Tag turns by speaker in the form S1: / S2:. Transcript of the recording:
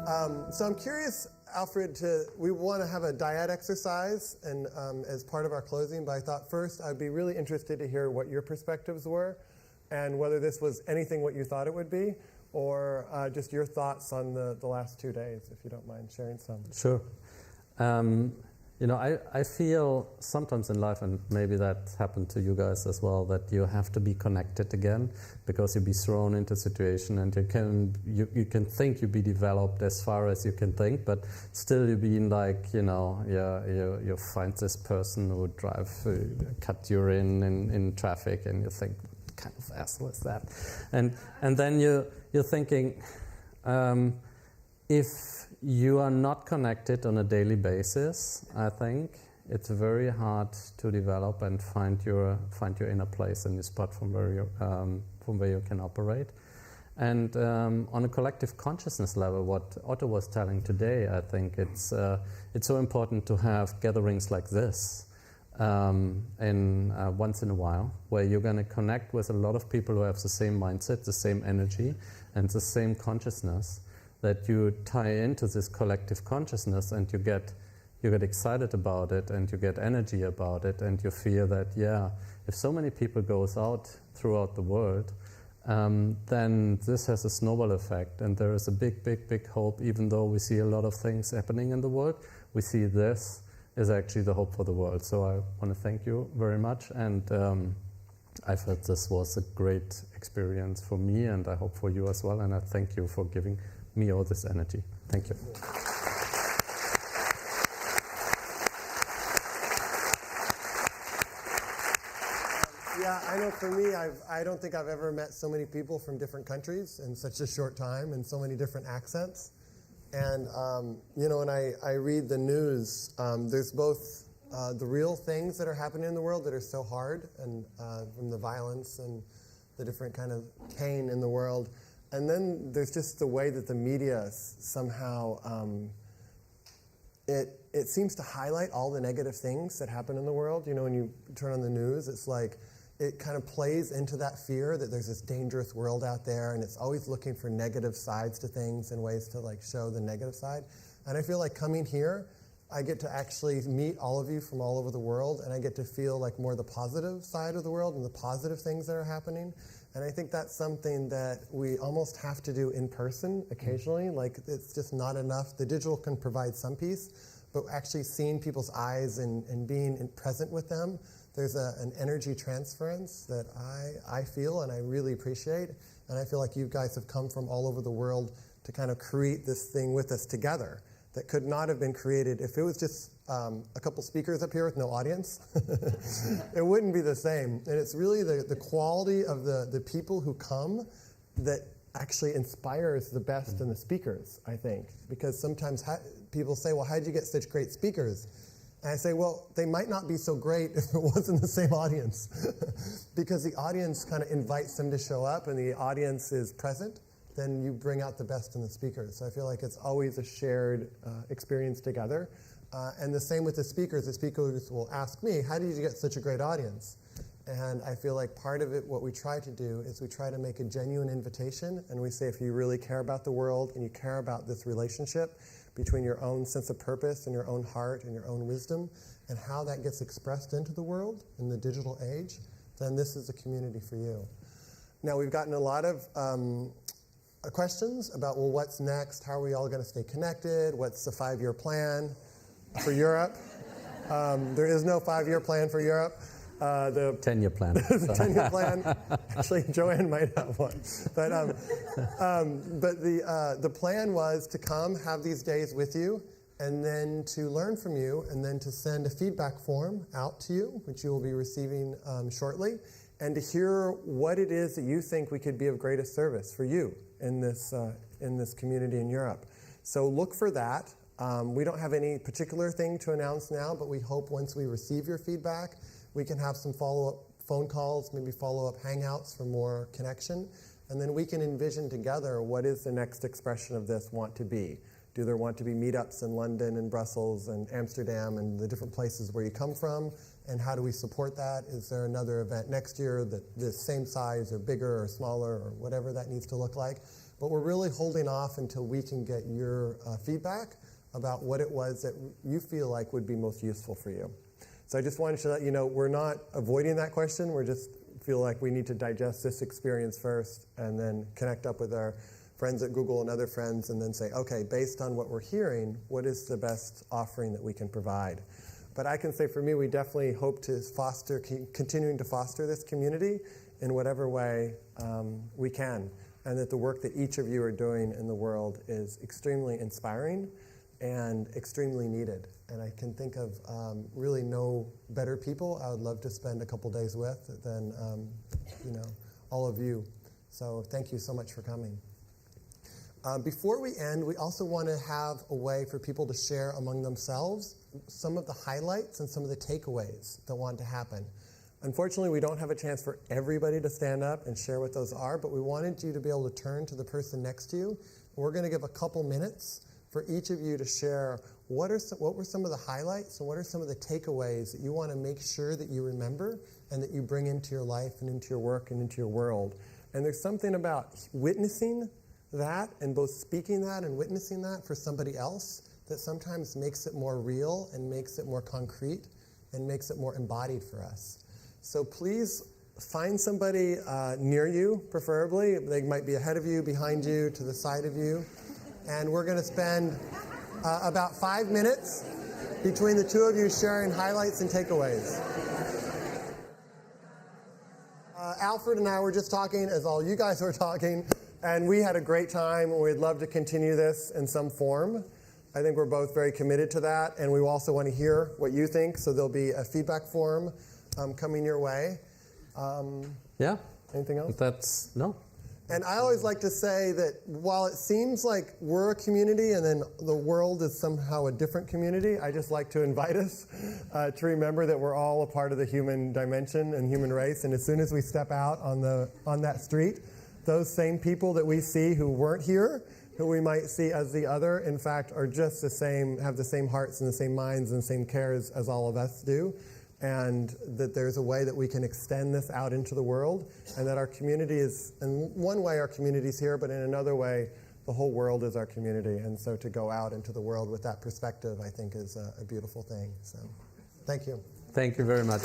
S1: So I'm curious, Alfred, we want to have a dyad exercise and as part of our closing, but I thought first I'd be really interested to hear what your perspectives were and whether this was anything what you thought it would be, or just your thoughts on the last 2 days, if you don't mind sharing some.
S2: Sure. I feel sometimes in life, and maybe that happened to you guys as well, that you have to be connected again because you'll be thrown into a situation and you can think you be developed as far as you can think, but still you're being like, you find this person who cut you in traffic and you think, what kind of asshole is that? And then you're thinking, if you are not connected on a daily basis, I think it's very hard to develop and find your inner place in this spot from where you can operate. And on a collective consciousness level, what Otto was telling today, I think it's so important to have gatherings like this once in a while, where you're going to connect with a lot of people who have the same mindset, the same energy, and the same consciousness, that you tie into this collective consciousness and you get excited about it and you get energy about it and you feel that, if so many people goes out throughout the world, then this has a snowball effect, and there is a big, big, big hope. Even though we see a lot of things happening in the world, we see this is actually the hope for the world. So I want to thank you very much, and I felt this was a great experience for me, and I hope for you as well, and I thank you for giving me all this energy. Thank you.
S1: Yeah, I know for me, I don't think I've ever met so many people from different countries in such a short time and so many different accents. And, when I read the news, there's both the real things that are happening in the world that are so hard, and from the violence and the different kind of pain in the world. And then there's just the way that the media somehow, it seems to highlight all the negative things that happen in the world. When you turn on the news, it's like it kind of plays into that fear that there's this dangerous world out there, and it's always looking for negative sides to things and ways to show the negative side. And I feel like coming here, I get to actually meet all of you from all over the world, and I get to feel like more the positive side of the world and the positive things that are happening. And I think that's something that we almost have to do in person occasionally. It's just not enough. The digital can provide some piece, but actually seeing people's eyes and being present with them, there's an energy transference that I feel and I really appreciate. And I feel like you guys have come from all over the world to kind of create this thing with us together that could not have been created if it was just a couple speakers up here with no audience. It wouldn't be the same. And it's really the quality of the people who come that actually inspires the best in the speakers, I think. Because sometimes people say, well, how did you get such great speakers? And I say, well, they might not be so great if it wasn't the same audience. Because the audience kind of invites them to show up and the audience is present, then you bring out the best in the speakers. So I feel like it's always a shared experience together. And the same with the speakers. The speakers will ask me, how did you get such a great audience? And I feel like part of it, what we try to do is we try to make a genuine invitation. And we say, if you really care about the world and you care about this relationship between your own sense of purpose and your own heart and your own wisdom and how that gets expressed into the world in the digital age, then this is a community for you. Now, we've gotten a lot of questions about, well, what's next? How are we all going to stay connected? What's the 5-year plan for Europe? There is no 5-year plan for Europe.
S2: The 10-year plan.
S1: The 10-year plan. Actually, Joanne might have one. But the plan was to come, have these days with you, and then to learn from you, and then to send a feedback form out to you, which you will be receiving shortly, and to hear what it is that you think we could be of greatest service for you in this community in Europe. So look for that. We don't have any particular thing to announce now, but we hope once we receive your feedback, we can have some follow-up phone calls, maybe follow-up hangouts for more connection, and then we can envision together what is the next expression of this want to be. Do there want to be meetups in London and Brussels and Amsterdam and the different places where you come from, and how do we support that? Is there another event next year that the same size or bigger or smaller or whatever that needs to look like? but we're really holding off until we can get your feedback about what it was that you feel like would be most useful for you. So I just wanted to let you know we're not avoiding that question. We're just feel like we need to digest this experience first and then connect up with our friends at Google and other friends and then say, okay, based on what we're hearing, what is the best offering that we can provide? But I can say for me, we definitely hope to continuing to foster this community in whatever way we can, and that the work that each of you are doing in the world is extremely inspiring and extremely needed. And I can think of really no better people I would love to spend a couple days with than all of you. So thank you so much for coming. Before we end, we also want to have a way for people to share among themselves some of the highlights and some of the takeaways that want to happen. Unfortunately, we don't have a chance for everybody to stand up and share what those are, but we wanted you to be able to turn to the person next to you. We're going to give a couple minutes for each of you to share what were some of the highlights and what are some of the takeaways that you want to make sure that you remember and that you bring into your life and into your work and into your world. And there's something about witnessing that and both speaking that and witnessing that for somebody else that sometimes makes it more real and makes it more concrete and makes it more embodied for us. So please find somebody near you, preferably. They might be ahead of you, behind you, to the side of you. And we're going to spend about 5 minutes between the two of you sharing highlights and takeaways. Alfred and I were just talking as all you guys were talking, and we had a great time, and we'd love to continue this in some form. I think we're both very committed to that, and we also want to hear what you think, so there'll be a feedback form coming your way.
S2: Yeah.
S1: Anything else?
S2: No.
S1: And I always like to say that while it seems like we're a community and then the world is somehow a different community, I just like to invite us to remember that we're all a part of the human dimension and human race. And as soon as we step out on that street, those same people that we see who weren't here, who we might see as the other, in fact, are just the same, have the same hearts and the same minds and the same cares as all of us do. And that there's a way that we can extend this out into the world, and that our community is, in one way our community is here, but in another way, the whole world is our community. And so to go out into the world with that perspective, I think is a beautiful thing. So thank you.
S2: Thank you very much.